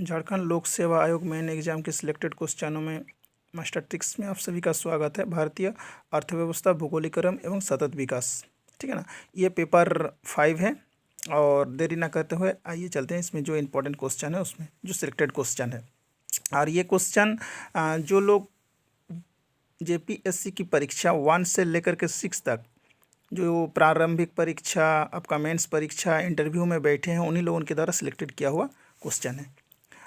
झारखंड लोक सेवा आयोग मेन एग्जाम के सिलेक्टेड क्वेश्चनों में मास्टर ट्रिक्स में आप सभी का स्वागत है। भारतीय अर्थव्यवस्था, भूगोलीकरण एवं सतत विकास, ठीक है ना। ये पेपर 5 है और देरी ना करते हुए आइए चलते हैं इसमें जो इम्पोर्टेंट क्वेश्चन है उसमें जो सिलेक्टेड क्वेश्चन है। और ये क्वेश्चन जो लोग जेपीएससी की परीक्षा 1 से लेकर के 6 तक जो प्रारंभिक परीक्षा, आपका मेंस परीक्षा, इंटरव्यू में बैठे हैं, उन्हीं लोगों के द्वारा सिलेक्टेड किया हुआ क्वेश्चन है।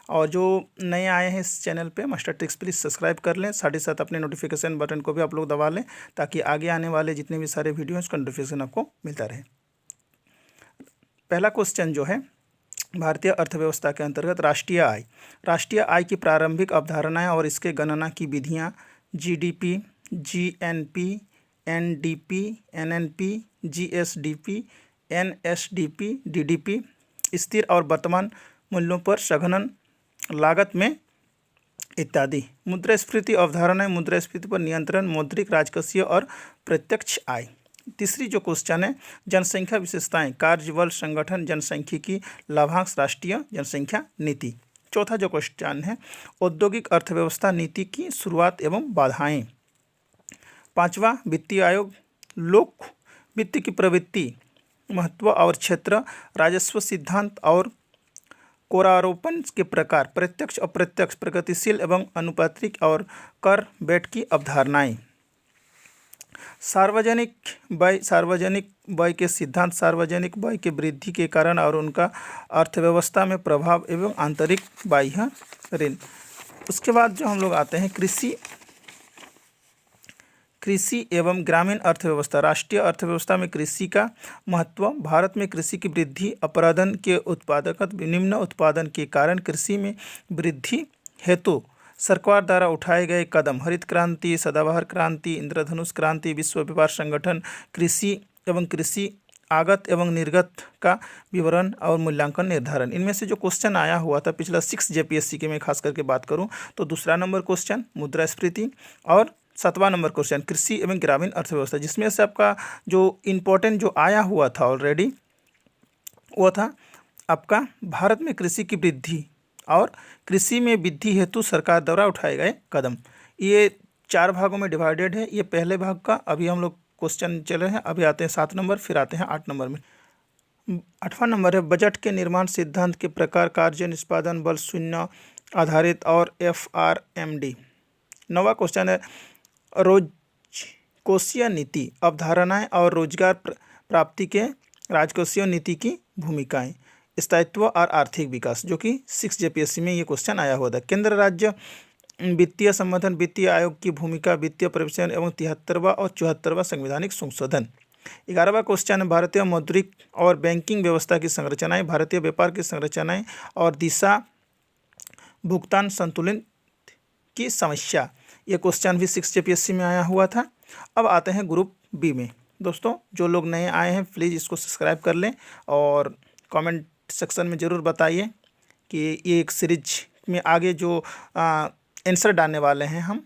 और जो नए आए हैं इस चैनल पे, मास्टर ट्रिक्स प्लीज़ सब्सक्राइब कर लें, साथ ही साथ अपने नोटिफिकेशन बटन को भी आप लोग दबा लें ताकि आगे आने वाले जितने भी सारे वीडियो हैं उसका नोटिफिकेशन आपको मिलता रहे। पहला क्वेश्चन जो है, भारतीय अर्थव्यवस्था के अंतर्गत राष्ट्रीय आय की प्रारंभिक अवधारणाएं और इसके गणना की विधियां GDP, GNP, NDP, NNP, GSDP, NSDP, DDP, स्थिर और वर्तमान मूल्यों पर सघनन लागत में इत्यादि। मुद्रास्फीति अवधारणा, मुद्रास्फीति पर नियंत्रण, मौद्रिक, राजकोषीय और प्रत्यक्ष आय। तीसरी जो क्वेश्चन है, जनसंख्या विशेषताएं, कार्यबल, संगठन, जनसांख्यिकी, लाभांश, राष्ट्रीय जनसंख्या नीति। चौथा जो क्वेश्चन है, औद्योगिक अर्थव्यवस्था नीति की शुरुआत एवं बाधाएं। पांचवा, वित्तीय आयोग, लोक वित्त की प्रवृत्ति, महत्व और क्षेत्र, राजस्व सिद्धांत और कोरारोपण के प्रकार, प्रत्यक्ष, अप्रत्यक्ष, प्रगतिशील एवं अनुपातिक और कर बेट की अवधारणाएं। सार्वजनिक व्यय के सिद्धांत, सार्वजनिक व्यय के वृद्धि के कारण और उनका अर्थव्यवस्था में प्रभाव एवं आंतरिक बाह्य ऋण। उसके बाद जो हम लोग आते हैं कृषि एवं ग्रामीण अर्थव्यवस्था। राष्ट्रीय अर्थव्यवस्था में कृषि का महत्व, भारत में कृषि की वृद्धि, अपराधन के उत्पादकत, निम्न उत्पादन के कारण कृषि में वृद्धि हेतु सरकार द्वारा उठाए गए कदम, हरित क्रांति, सदाबहार क्रांति, इंद्रधनुष क्रांति, विश्व व्यापार संगठन, कृषि एवं कृषि आगत एवं निर्गत का विवरण और मूल्यांकन निर्धारण। इनमें से जो क्वेश्चन आया हुआ था पिछला 6 जेपीएससी के में खास करके बात करूं तो दूसरा नंबर क्वेश्चन मुद्रास्फीति और 7वां नंबर क्वेश्चन कृषि एवं ग्रामीण अर्थव्यवस्था, जिसमें से आपका जो इम्पोर्टेंट जो आया हुआ था ऑलरेडी वो था आपका भारत में कृषि की वृद्धि और कृषि में वृद्धि हेतु सरकार द्वारा उठाए गए कदम। ये 4 भागों में डिवाइडेड है। ये पहले भाग का अभी हम लोग क्वेश्चन चल रहे हैं। अभी आते हैं 7 नंबर, फिर आते हैं 8 नंबर में। 8वां नंबर है बजट के निर्माण सिद्धांत के प्रकार, कार्य निष्पादन बल शून्य आधारित और FRMD। 9वां क्वेश्चन है राजकोषीय नीति, अवधारणाएं और रोजगार प्राप्ति के राजकोषीय नीति की भूमिकाएं, स्थायित्व और आर्थिक विकास, जो कि 6 जेपीएससी में ये क्वेश्चन आया हुआ था। केंद्र राज्य वित्तीय संवर्धन, वित्तीय आयोग की भूमिका, वित्तीय परिवेशन एवं 73वां और 74वां संवैधानिक संशोधन। 11वां क्वेश्चन है भारतीय मौद्रिक और बैंकिंग व्यवस्था की संरचनाएं, भारतीय व्यापार की संरचनाएं और दिशा, भुगतान संतुलन की समस्या। ये क्वेश्चन भी 6 जेपीएससी में आया हुआ था। अब आते हैं ग्रुप बी में। दोस्तों जो लोग नए आए हैं प्लीज़ इसको सब्सक्राइब कर लें और कमेंट सेक्शन में ज़रूर बताइए कि ये एक सीरीज में आगे जो आंसर डालने वाले हैं हम,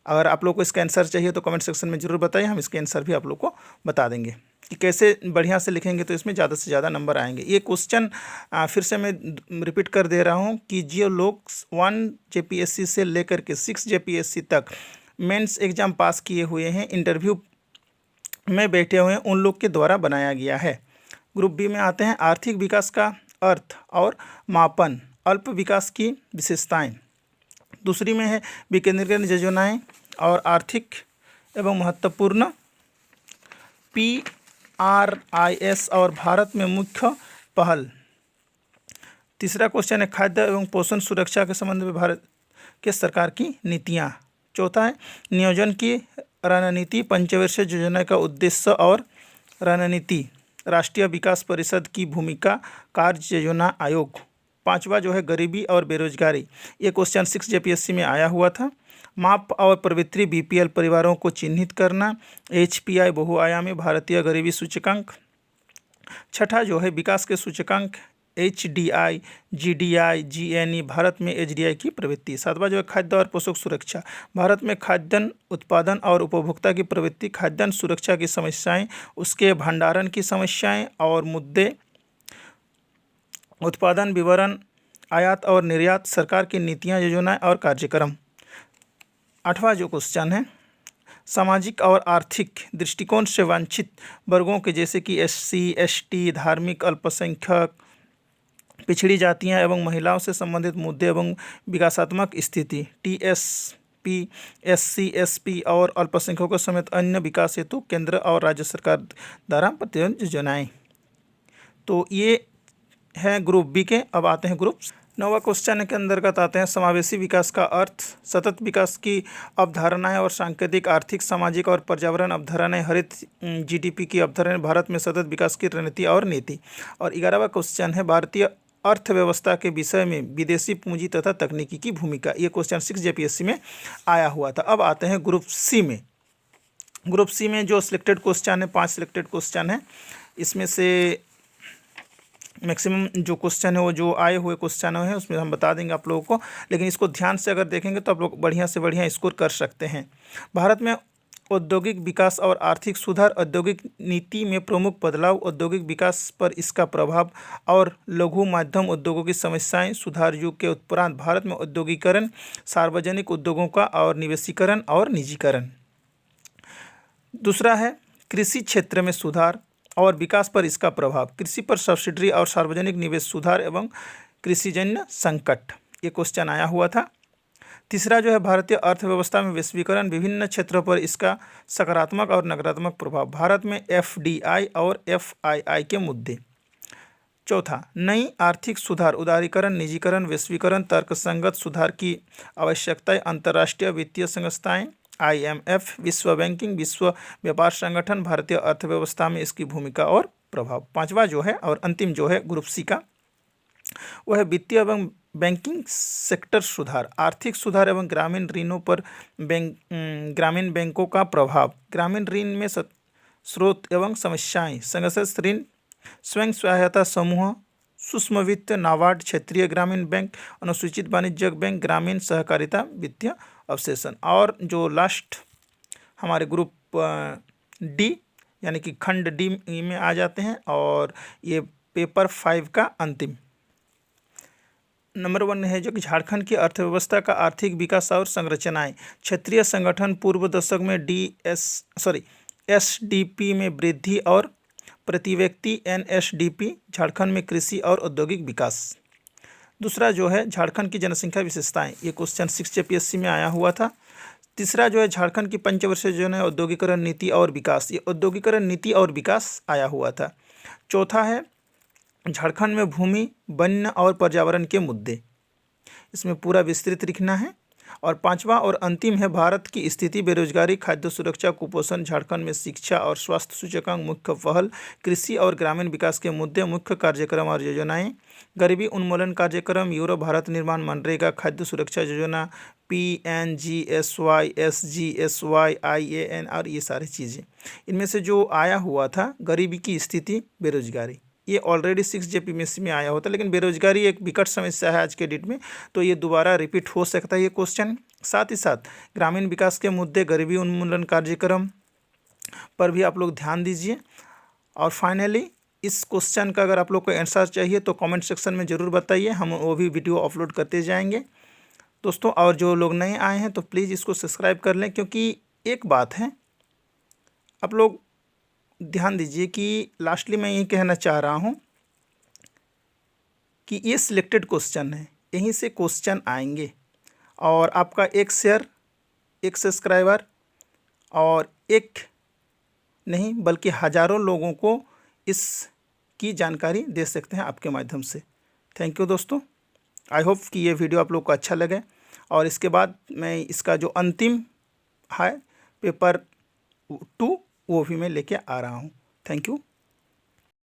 अगर आप लोग को इसका आंसर चाहिए तो कमेंट सेक्शन में ज़रूर बताइए, हम इसके आंसर भी आप लोग को बता देंगे कि कैसे बढ़िया से लिखेंगे तो इसमें ज़्यादा से ज़्यादा नंबर आएंगे। ये क्वेश्चन फिर से मैं रिपीट कर दे रहा हूँ कि जो लोग 1 जेपीएससी से लेकर के 6 जेपीएससी तक मेंस एग्ज़ाम पास किए हुए हैं, इंटरव्यू में बैठे हुए हैं, उन लोग के द्वारा बनाया गया है। ग्रुप बी में आते हैं आर्थिक विकास का अर्थ और मापन, अल्प विकास की विशेषताएं। दूसरी में है विकेंद्रीकरण योजनाएं और आर्थिक एवं महत्वपूर्ण PRIS और भारत में मुख्य पहल। तीसरा क्वेश्चन है खाद्य एवं पोषण सुरक्षा के संबंध में भारत के सरकार की नीतियां। चौथा है नियोजन की रणनीति, पंचवर्षीय योजना का उद्देश्य और रणनीति, राष्ट्रीय विकास परिषद की भूमिका, कार्य योजना आयोग। 5वां जो है गरीबी और बेरोजगारी, ये क्वेश्चन 6 जेपीएससी में आया हुआ था। माप और प्रवृत्ति, BPL परिवारों को चिन्हित करना, HPI बहुआयामी भारतीय गरीबी सूचकांक। 6ठा जो है विकास के सूचकांक, HDI, GDI, GNE, भारत में HDI की प्रवृत्ति। 7वां जो है खाद्य और पोषक सुरक्षा, भारत में खाद्यान्न उत्पादन और उपभोक्ता की प्रवृत्ति, खाद्यान्न सुरक्षा की समस्याएं, उसके भंडारण की समस्याएं और मुद्दे, उत्पादन विवरण, आयात और निर्यात, सरकार की नीतियाँ, योजनाएं और कार्यक्रम। 8वां जो क्वेश्चन है, सामाजिक और आर्थिक दृष्टिकोण से वांछित वर्गों के जैसे कि SC, ST, धार्मिक अल्पसंख्यक, पिछड़ी जातियां एवं महिलाओं से संबंधित मुद्दे एवं विकासात्मक स्थिति, TSP, SC, SP और अल्पसंख्यकों समेत अन्य विकास हेतु केंद्र और राज्य सरकार द्वारा प्रतिबद्ध योजनाएं। तो ये है ग्रुप बी के। अब आते हैं ग्रुप। 9वां क्वेश्चन के अंतर्गत आते हैं समावेशी विकास का अर्थ, सतत विकास की अवधारणाएं और सांकेतिक, आर्थिक, सामाजिक और पर्यावरण अवधारणाएं, हरित GDP की अवधारणा, भारत में सतत विकास की रणनीति और नीति। और 11वां क्वेश्चन है भारतीय अर्थव्यवस्था के विषय में विदेशी पूंजी तथा तकनीकी की भूमिका। ये क्वेश्चन 6 JPSC में आया हुआ था। अब आते हैं ग्रुप सी में। ग्रुप सी में जो सिलेक्टेड क्वेश्चन है, 5 सिलेक्टेड क्वेश्चन है, इसमें से मैक्सिमम जो क्वेश्चन है वो जो आए हुए क्वेश्चन हैं उसमें हम बता देंगे आप लोगों को, लेकिन इसको ध्यान से अगर देखेंगे तो आप लोग बढ़िया से बढ़िया स्कोर कर सकते हैं। भारत में औद्योगिक विकास और आर्थिक सुधार, औद्योगिक नीति में प्रमुख बदलाव, औद्योगिक विकास पर इसका प्रभाव और लघु मध्यम उद्योगों की समस्याएं, सुधार युग के उपरांत भारत में औद्योगिकरण, सार्वजनिक उद्योगों का और निवेशीकरण और निजीकरण। दूसरा है कृषि क्षेत्र में सुधार और विकास पर इसका प्रभाव, कृषि पर सब्सिडी और सार्वजनिक निवेश, सुधार एवं कृषिजन्य संकट। ये क्वेश्चन आया हुआ था। तीसरा जो है भारतीय अर्थव्यवस्था में वैश्वीकरण, विभिन्न क्षेत्रों पर इसका सकारात्मक और नकारात्मक प्रभाव, भारत में FDI और FII के मुद्दे। चौथा नई आर्थिक सुधार, उदारीकरण, निजीकरण, वैश्वीकरण, तर्कसंगत सुधार की आवश्यकता, अंतर्राष्ट्रीय वित्तीय संस्थाएं, IMF, विश्व बैंकिंग, विश्व व्यापार संगठन, भारतीय अर्थव्यवस्था में इसकी भूमिका और प्रभाव। 5वां जो है और अंतिम जो है ग्रुप सी का, वह है वित्तीय एवं बैंकिंग सेक्टर सुधार, आर्थिक सुधार एवं ग्रामीण ऋणों पर ग्रामीण बैंकों का प्रभाव, ग्रामीण ऋण में स्रोत एवं समस्याएं, संघर्ष ऋण, स्वयं सहायता समूह, सूक्ष्म वित्त, नाबार्ड, क्षेत्रीय ग्रामीण बैंक, अनुसूचित वाणिज्यिक बैंक, ग्रामीण सहकारिता वित्तीय अवशेषण। और जो लास्ट हमारे ग्रुप डी यानी कि खंड डी में आ जाते हैं, और ये पेपर 5 का अंतिम नंबर 1 है जो कि झारखंड की अर्थव्यवस्था का आर्थिक विकास और संरचनाएं, क्षेत्रीय संगठन, पूर्व दशक में SDP में वृद्धि और प्रति व्यक्ति NSDP, झारखंड में कृषि और औद्योगिक विकास। दूसरा जो है झारखंड की जनसंख्या विशेषताएं, ये क्वेश्चन 6 JPSC में आया हुआ था। तीसरा जो है झारखंड की पंचवर्षीय योजना है औद्योगिकरण नीति और विकास, ये औद्योगिकरण नीति और विकास आया हुआ था। चौथा है झारखंड में भूमि, वन्य और पर्यावरण के मुद्दे, इसमें पूरा विस्तृत लिखना है। और 5वां और अंतिम है भारत की स्थिति, बेरोजगारी, खाद्य सुरक्षा, कुपोषण, झारखंड में शिक्षा और स्वास्थ्य सूचकांक, मुख्य पहल, कृषि और ग्रामीण विकास के मुद्दे, मुख्य कार्यक्रम और योजनाएं, गरीबी उन्मूलन कार्यक्रम, यूरो भारत निर्माण, मनरेगा, खाद्य सुरक्षा योजना, PNGSY, SGSY, IAN और ये सारी चीज़ें। इनमें से जो आया हुआ था गरीबी की स्थिति, बेरोजगारी, ये ऑलरेडी 6 JPSC में आया होता है, लेकिन बेरोजगारी एक विकट समस्या है आज के डेट में, तो ये दोबारा रिपीट हो सकता है ये क्वेश्चन। साथ ही साथ ग्रामीण विकास के मुद्दे, गरीबी उन्मूलन कार्यक्रम पर भी आप लोग ध्यान दीजिए। और फाइनली इस क्वेश्चन का अगर आप लोग को आंसर चाहिए तो कमेंट सेक्शन में ज़रूर बताइए, हम वो भी वीडियो अपलोड करते जाएंगे दोस्तों। और जो लोग नए आए हैं तो प्लीज़ इसको सब्सक्राइब कर लें, क्योंकि एक बात है आप लोग ध्यान दीजिए कि लास्टली मैं ये कहना चाह रहा हूँ कि ये सिलेक्टेड क्वेश्चन है, यहीं से क्वेश्चन आएंगे, और आपका एक शेयर, एक सब्सक्राइबर और एक नहीं बल्कि हज़ारों लोगों को इसकी जानकारी दे सकते हैं आपके माध्यम से। थैंक यू दोस्तों। आई होप कि ये वीडियो आप लोग को अच्छा लगे, और इसके बाद मैं इसका जो अंतिम है पेपर 2 वो भी मैं लेके आ रहा हूँ। Thank you.